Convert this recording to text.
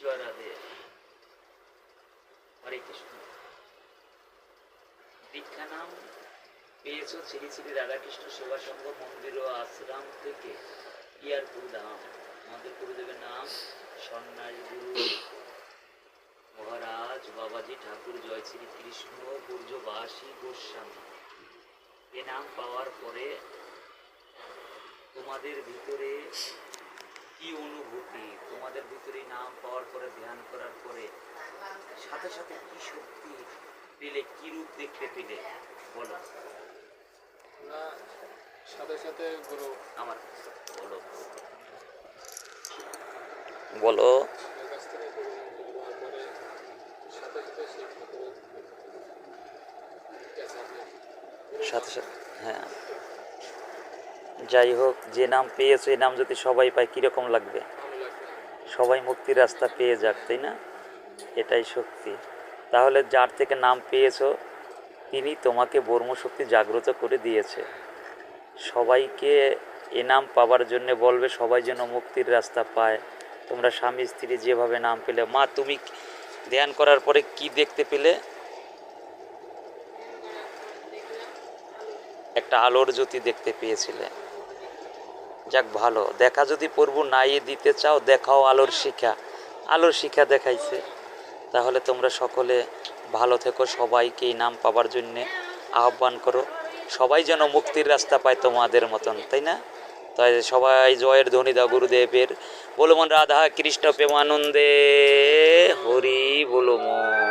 জয় রাধে। হরে কৃষ্ণ। দীক্ষা নাম পেয়েছ শ্রী শ্রী রাধাকৃষ্ণ সেবা সংঘ মন্দির ও আশ্রম থেকে ইয়ারপুর ধাম। আমাদের গুরুদেবের নাম সন্ন্যাস গুরু মহারাজ বাবাজি ঠাকুর জয় শ্রী কৃষ্ণ গুর্জবাসী গোস্বামী। এ নাম পাওয়ার পরে তোমাদের ভিতরে কি অনুভূতি? তোমাদের ভিতরে নাম পাওয়ার পরে, ধ্যান করার পরে সাথে সাথে কি শক্তি পেলে, কি রূপ দেখতে পেলে বলো। সাথে সাথে গুরু আমার বলো বলো। কাছ থেকে গুরু পাওয়ার পরে সাথে সাথে সেই ঠাকুরের সাথে সাথে হ্যাঁ, যাই হোক, যে নাম পেয়েছো এই নাম যদি সবাই পায় কীরকম লাগবে? ভালো লাগবে। সবাই মুক্তির রাস্তা পেয়ে যাক, তাই না? এটাই শক্তি। তাহলে যার থেকে নাম পেয়েছো তিনি তোমাকে ব্রহ্মশক্তি জাগ্রত করে দিয়েছে। সবাইকে এ নাম পাওয়ার জন্য বলবে, সবাই যেন মুক্তির রাস্তা পায়। তোমরা স্বামী স্ত্রী যেভাবে নাম পেলে, মা তুমি ধ্যান করার পরে কি দেখতে পেলে? একটা আলোর জ্যোতি দেখতে পেয়েছিলে। যাক ভালো, দেখা যদি প্রভু নাই দিতে চাও, দেখাও আলোর শিখা। আলোর শিখা দেখাইছে। তাহলে তোমরা সকলে ভালো থেকো, সবাইকে এই নাম পাবার জন্যে আহ্বান করো। সবাই যেন মুক্তির রাস্তা পায় তোমাদের মতন, তাই না? তাই সবাই জয়ের ধ্বনি দাও গুরুদেবের। বলো মন রাধা কৃষ্ণ প্রেমানন্দে হরি বলো মন।